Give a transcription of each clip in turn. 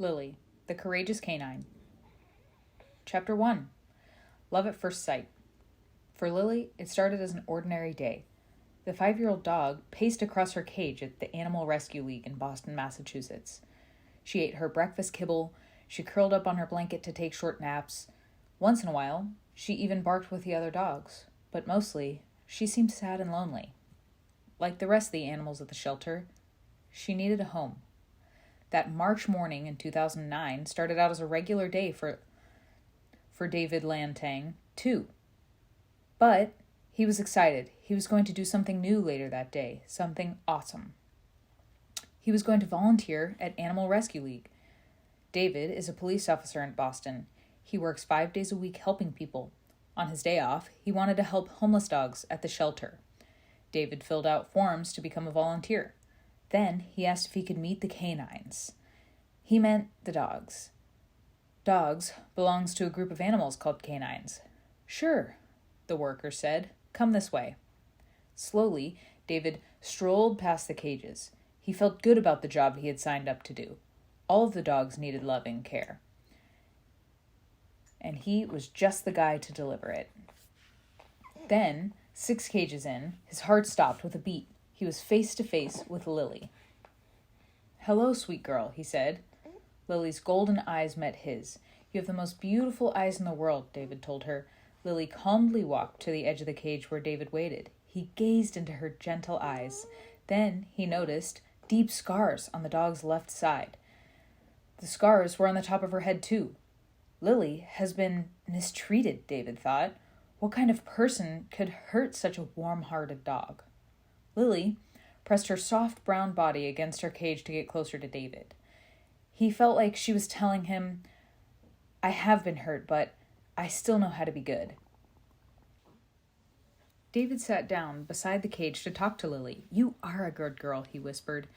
Lilly, the Courageous Canine. Chapter 1. Love at First Sight. For Lilly, it started as an ordinary day. The 5-year-old dog paced across her cage at the Animal Rescue League in Boston, Massachusetts. She ate her breakfast kibble, she curled up on her blanket to take short naps. Once in a while, she even barked with the other dogs, but mostly, she seemed sad and lonely. Like the rest of the animals at the shelter, she needed a home. That March morning in 2009 started out as a regular day for David Lantang, too. But he was excited. He was going to do something new later that day, something awesome. He was going to volunteer at Animal Rescue League. David is a police officer in Boston. He works 5 days a week helping people. On his day off, he wanted to help homeless dogs at the shelter. David filled out forms to become a volunteer. Then he asked if he could meet the canines. He meant the dogs. Dogs belongs to a group of animals called canines. Sure, the worker said. Come this way. Slowly, David strolled past the cages. He felt good about the job he had signed up to do. All of the dogs needed love and care. And he was just the guy to deliver it. Then, 6 cages in, his heart stopped with a beat. He was face to face with Lilly. Hello, sweet girl, he said. Lilly's golden eyes met his. You have the most beautiful eyes in the world, David told her. Lilly calmly walked to the edge of the cage where David waited. He gazed into her gentle eyes. Then he noticed deep scars on the dog's left side. The scars were on the top of her head, too. Lilly has been mistreated, David thought. What kind of person could hurt such a warm-hearted dog? Lilly pressed her soft brown body against her cage to get closer to David. He felt like she was telling him, I have been hurt, but I still know how to be good. David sat down beside the cage to talk to Lilly. You are a good girl, he whispered.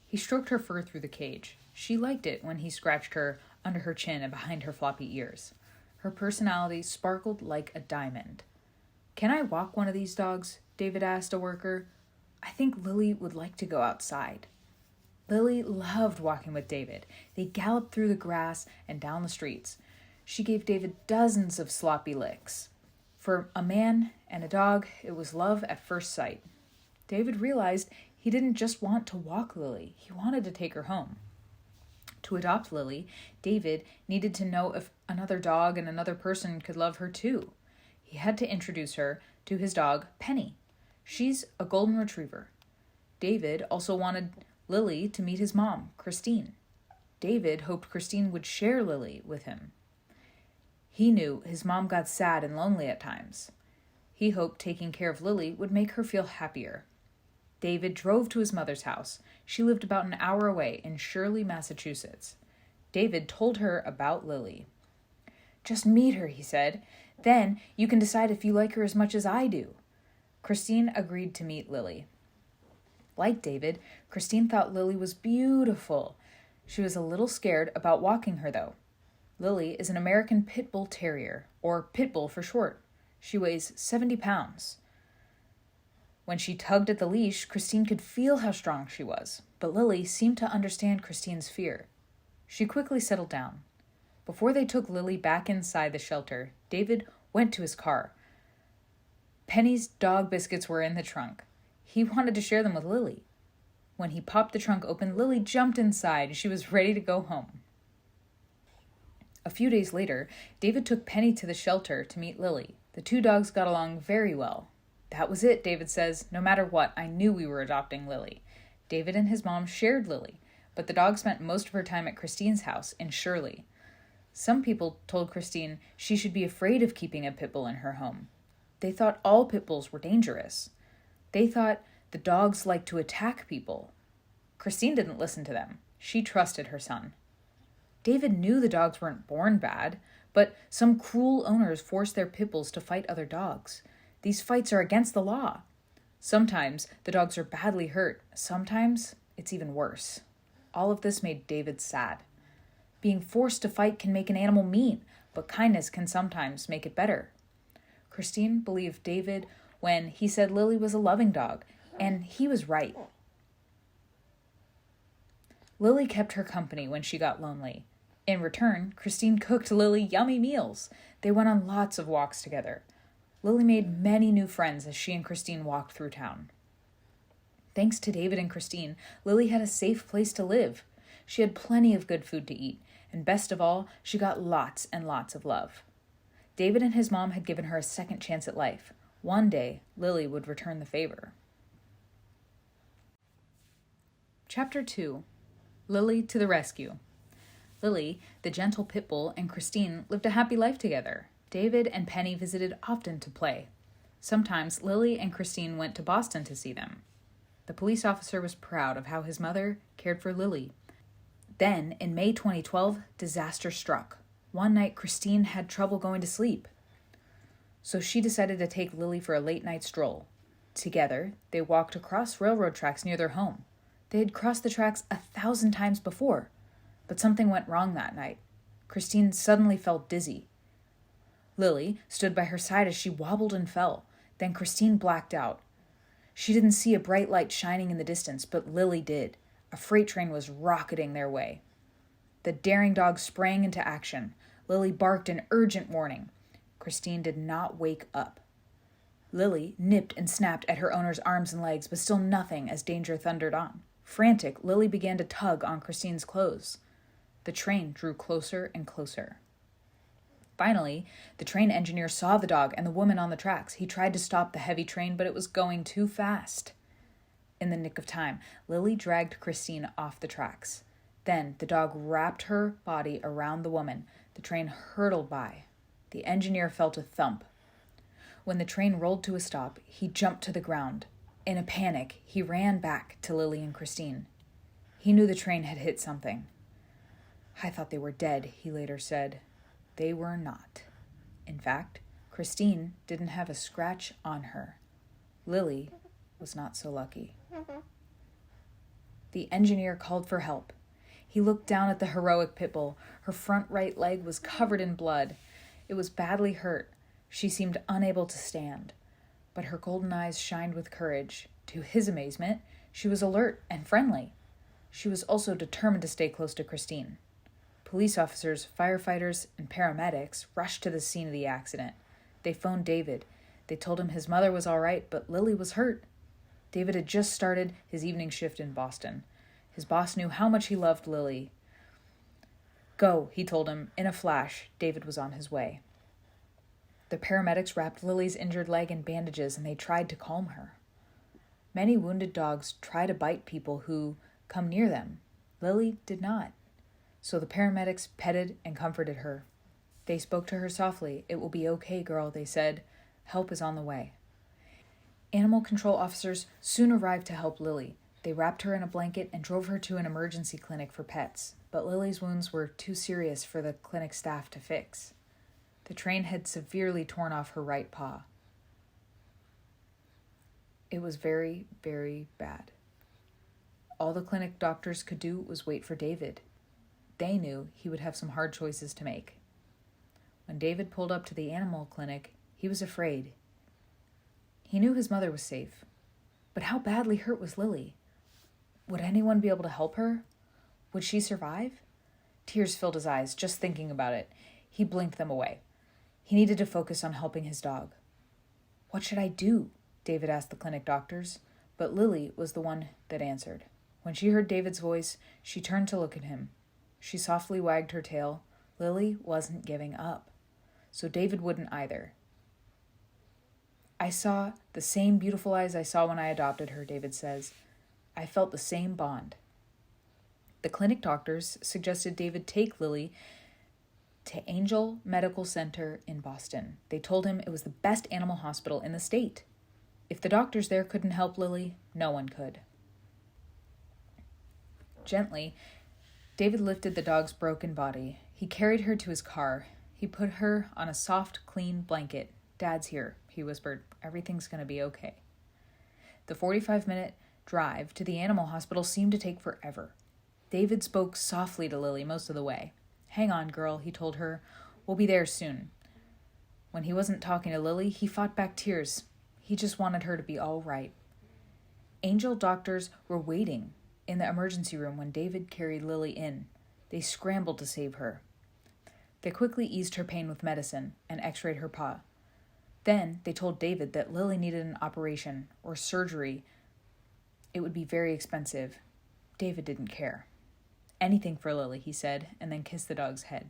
He stroked her fur through the cage. She liked it when he scratched her under her chin and behind her floppy ears. Her personality sparkled like a diamond. Can I walk one of these dogs? David asked a worker. I think Lilly would like to go outside. Lilly loved walking with David. They galloped through the grass and down the streets. She gave David dozens of sloppy licks. For a man and a dog, it was love at first sight. David realized he didn't just want to walk Lilly. He wanted to take her home. To adopt Lilly, David needed to know if another dog and another person could love her too. He had to introduce her to his dog, Penny. She's a golden retriever. David also wanted Lilly to meet his mom, Christine. David hoped Christine would share Lilly with him. He knew his mom got sad and lonely at times. He hoped taking care of Lilly would make her feel happier. David drove to his mother's house. She lived about an hour away in Shirley, Massachusetts. David told her about Lilly. Just meet her, he said. Then you can decide if you like her as much as I do. Christine agreed to meet Lilly. Like David, Christine thought Lilly was beautiful. She was a little scared about walking her, though. Lilly is an American Pit Bull Terrier, or Pit Bull for short. She weighs 70 pounds. When she tugged at the leash, Christine could feel how strong she was, but Lilly seemed to understand Christine's fear. She quickly settled down. Before they took Lilly back inside the shelter, David went to his car. Penny's dog biscuits were in the trunk. He wanted to share them with Lilly. When he popped the trunk open, Lilly jumped inside. She was ready to go home. A few days later, David took Penny to the shelter to meet Lilly. The 2 dogs got along very well. That was it, David says. No matter what, I knew we were adopting Lilly. David and his mom shared Lilly, but the dog spent most of her time at Christine's house in Shirley. Some people told Christine she should be afraid of keeping a pit bull in her home. They thought all pit bulls were dangerous. They thought the dogs liked to attack people. Christine didn't listen to them. She trusted her son. David knew the dogs weren't born bad, but some cruel owners force their pit bulls to fight other dogs. These fights are against the law. Sometimes the dogs are badly hurt. Sometimes it's even worse. All of this made David sad. Being forced to fight can make an animal mean, but kindness can sometimes make it better. Christine believed David when he said Lilly was a loving dog, and he was right. Lilly kept her company when she got lonely. In return, Christine cooked Lily yummy meals. They went on lots of walks together. Lily made many new friends as she and Christine walked through town. Thanks to David and Christine, Lily had a safe place to live. She had plenty of good food to eat, and best of all, she got lots and lots of love. David and his mom had given her a second chance at life. One day, Lily would return the favor. Chapter 2. Lily to the Rescue. Lily, the gentle pit bull, and Christine lived a happy life together. David and Penny visited often to play. Sometimes Lily and Christine went to Boston to see them. The police officer was proud of how his mother cared for Lily. Then, in May 2012, disaster struck. One night, Christine had trouble going to sleep. So she decided to take Lily for a late-night stroll. Together, they walked across railroad tracks near their home. They had crossed the tracks 1,000 times before. But something went wrong that night. Christine suddenly felt dizzy. Lily stood by her side as she wobbled and fell. Then Christine blacked out. She didn't see a bright light shining in the distance, but Lily did. A freight train was rocketing their way. The daring dog sprang into action. Lily barked an urgent warning. Christine did not wake up. Lily nipped and snapped at her owner's arms and legs, but still nothing as danger thundered on. Frantic, Lily began to tug on Christine's clothes. The train drew closer and closer. Finally, the train engineer saw the dog and the woman on the tracks. He tried to stop the heavy train, but it was going too fast. In the nick of time, Lily dragged Christine off the tracks. Then the dog wrapped her body around the woman. The train hurtled by. The engineer felt a thump. When the train rolled to a stop, he jumped to the ground. In a panic, he ran back to Lily and Christine. He knew the train had hit something. "I thought they were dead," he later said. They were not. In fact, Christine didn't have a scratch on her. Lily was not so lucky. The engineer called for help. He looked down at the heroic pit bull. Her front right leg was covered in blood. It was badly hurt. She seemed unable to stand. But her golden eyes shined with courage. To his amazement, she was alert and friendly. She was also determined to stay close to Christine. Police officers, firefighters, and paramedics rushed to the scene of the accident. They phoned David. They told him his mother was all right, but Lily was hurt. David had just started his evening shift in Boston. His boss knew how much he loved Lily. "Go," he told him. In a flash, David was on his way. The paramedics wrapped Lily's injured leg in bandages, and they tried to calm her. Many wounded dogs try to bite people who come near them. Lily did not. So the paramedics petted and comforted her. They spoke to her softly. "It will be okay, girl," they said. "Help is on the way." Animal control officers soon arrived to help Lily. They wrapped her in a blanket and drove her to an emergency clinic for pets. But Lily's wounds were too serious for the clinic staff to fix. The train had severely torn off her right paw. It was very, very bad. All the clinic doctors could do was wait for David. They knew he would have some hard choices to make. When David pulled up to the animal clinic, he was afraid. He knew his mother was safe. But how badly hurt was Lily? Would anyone be able to help her? Would she survive? Tears filled his eyes just thinking about it. He blinked them away. He needed to focus on helping his dog. "What should I do?" David asked the clinic doctors. But Lily was the one that answered. When she heard David's voice, she turned to look at him. She softly wagged her tail. Lily wasn't giving up. So David wouldn't either. "I saw the same beautiful eyes I saw when I adopted her," David says. "I felt the same bond." The clinic doctors suggested David take Lily to Angel Medical Center in Boston. They told him it was the best animal hospital in the state. If the doctors there couldn't help Lily, no one could. Gently, David lifted the dog's broken body. He carried her to his car. He put her on a soft, clean blanket. "Dad's here," he whispered. "Everything's going to be okay." The 45-minute drive to the animal hospital seemed to take forever. David spoke softly to Lily most of the way. "Hang on, girl," he told her. "We'll be there soon." When he wasn't talking to Lily, he fought back tears. He just wanted her to be all right. Angel doctors were waiting in the emergency room when David carried Lily in. They scrambled to save her. They quickly eased her pain with medicine and x-rayed her paw. Then they told David that Lilly needed an operation or surgery. It would be very expensive. David didn't care. Anything for Lilly, he said, and then kissed the dog's head.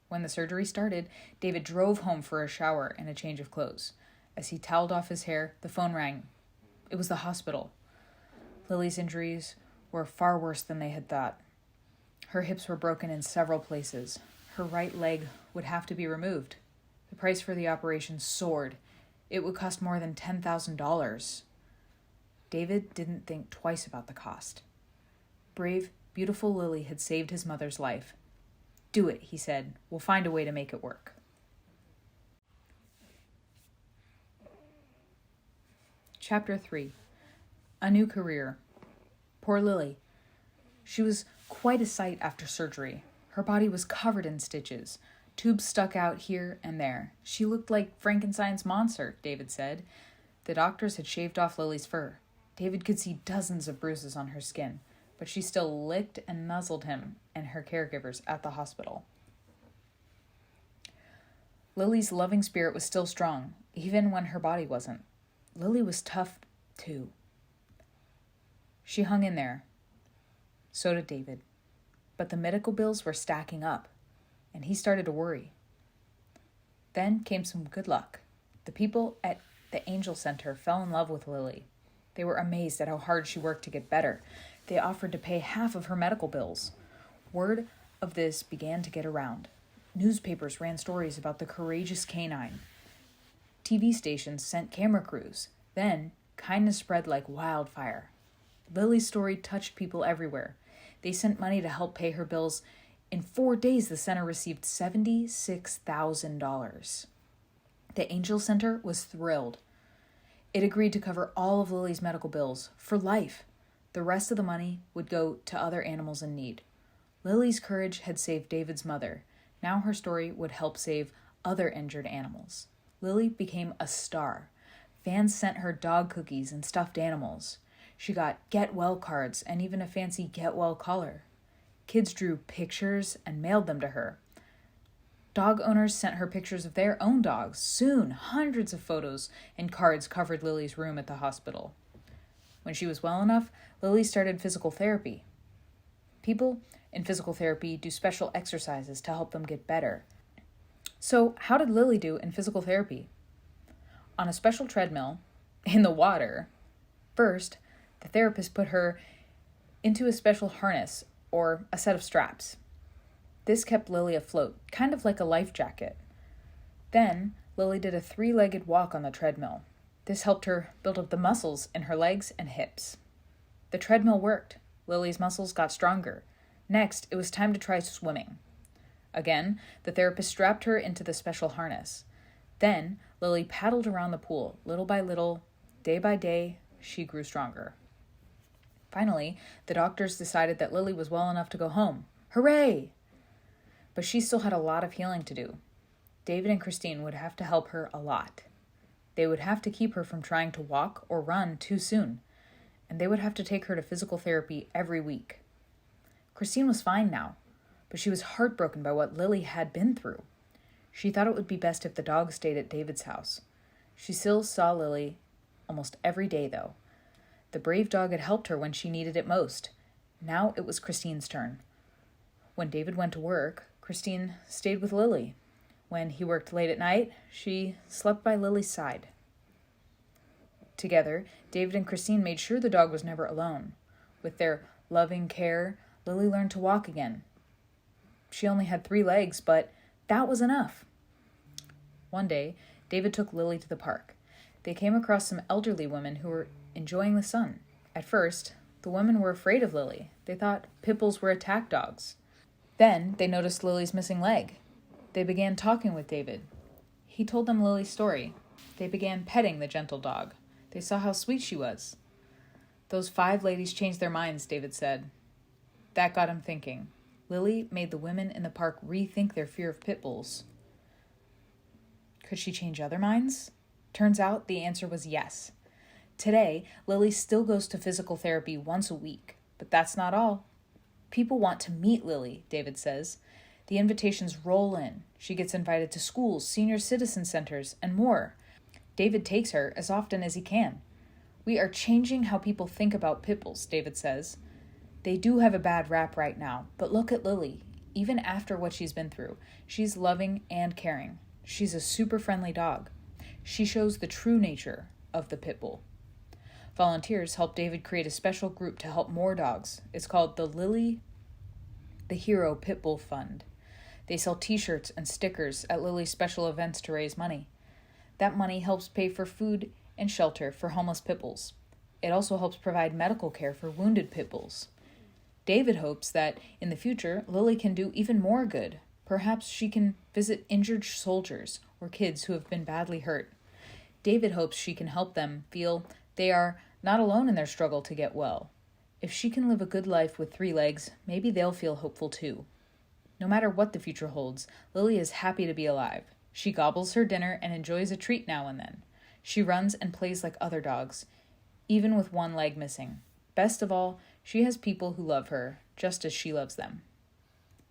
When the surgery started, David drove home for a shower and a change of clothes. As he toweled off his hair, the phone rang. It was the hospital. Lilly's injuries were far worse than they had thought. Her hips were broken in several places. Her right leg would have to be removed. The price for the operation soared. It would cost more than $10,000. David didn't think twice about the cost. Brave, beautiful Lilly had saved his mother's life. Do it, he said. We'll find a way to make it work. Chapter 3. A New Career. Poor Lilly. She was quite a sight after surgery. Her body was covered in stitches. Tubes stuck out here and there. She looked like Frankenstein's monster, David said. The doctors had shaved off Lilly's fur. David could see dozens of bruises on her skin, but she still licked and nuzzled him and her caregivers at the hospital. Lilly's loving spirit was still strong, even when her body wasn't. Lilly was tough, too. She hung in there. So did David. But the medical bills were stacking up, and he started to worry. Then came some good luck. The people at the Angel Center fell in love with Lilly. They were amazed at how hard she worked to get better. They offered to pay half of her medical bills. Word of this began to get around. Newspapers ran stories about the courageous Canine. TV stations sent camera crews. Then, kindness spread like wildfire. Lilly's story touched people everywhere. They sent money to help pay her bills. In 4 days, the center received $76,000. The Angel Center was thrilled. It agreed to cover all of Lilly's medical bills for life. The rest of the money would go to other animals in need. Lilly's courage had saved David's mother. Now her story would help save other injured animals. Lilly became a star. Fans sent her dog cookies and stuffed animals. She got get well cards and even a fancy get well collar. Kids drew pictures and mailed them to her. Dog owners sent her pictures of their own dogs. Soon, hundreds of photos and cards covered Lilly's room at the hospital. When she was well enough, Lilly started physical therapy. People in physical therapy do special exercises to help them get better. So, how did Lilly do in physical therapy? On a special treadmill, in the water. First, the therapist put her into a special harness or a set of straps. This kept Lilly afloat, kind of like a life jacket. Then, Lilly did a 3-legged walk on the treadmill. This helped her build up the muscles in her legs and hips. The treadmill worked. Lilly's muscles got stronger. Next, it was time to try swimming. Again, the therapist strapped her into the special harness. Then, Lilly paddled around the pool. Little by little, day by day, she grew stronger. Finally, the doctors decided that Lilly was well enough to go home. Hooray! But she still had a lot of healing to do. David and Christine would have to help her a lot. They would have to keep her from trying to walk or run too soon, and they would have to take her to physical therapy every week. Christine was fine now, but she was heartbroken by what Lilly had been through. She thought it would be best if the dog stayed at David's house. She still saw Lilly almost every day, though. The brave dog had helped her when she needed it most. Now it was Christine's turn. When David went to work, Christine stayed with Lilly. When he worked late at night, she slept by Lily's side. Together, David and Christine made sure the dog was never alone. With their loving care, Lilly learned to walk again. She only had 3 legs, but that was enough. One day, David took Lilly to the park. They came across some elderly women who were enjoying the sun. At first, the women were afraid of Lilly. They thought pit bulls were attack dogs. Then, they noticed Lily's missing leg. They began talking with David. He told them Lily's story. They began petting the gentle dog. They saw how sweet she was. Those 5 ladies changed their minds, David said. That got him thinking. Lilly made the women in the park rethink their fear of pit bulls. Could she change other minds? Turns out the answer was yes. Today, Lilly still goes to physical therapy once a week, but that's not all. People want to meet Lilly, David says. The invitations roll in. She gets invited to schools, senior citizen centers, and more. David takes her as often as he can. We are changing how people think about pit bulls, David says. They do have a bad rap right now, but look at Lilly. Even after what she's been through, she's loving and caring. She's a super friendly dog. She shows the true nature of the pit bull. Volunteers help David create a special group to help more dogs. It's called the Lilly the Hero Pit Bull Fund. They sell t-shirts and stickers at Lilly's special events to raise money. That money helps pay for food and shelter for homeless pit bulls. It also helps provide medical care for wounded pit bulls. David hopes that in the future, Lilly can do even more good. Perhaps she can visit injured soldiers or kids who have been badly hurt. David hopes she can help them feel they are not alone in their struggle to get well. If she can live a good life with 3 legs, maybe they'll feel hopeful too. No matter what the future holds, Lilly is happy to be alive. She gobbles her dinner and enjoys a treat now and then. She runs and plays like other dogs, even with 1 leg missing. Best of all, she has people who love her, just as she loves them.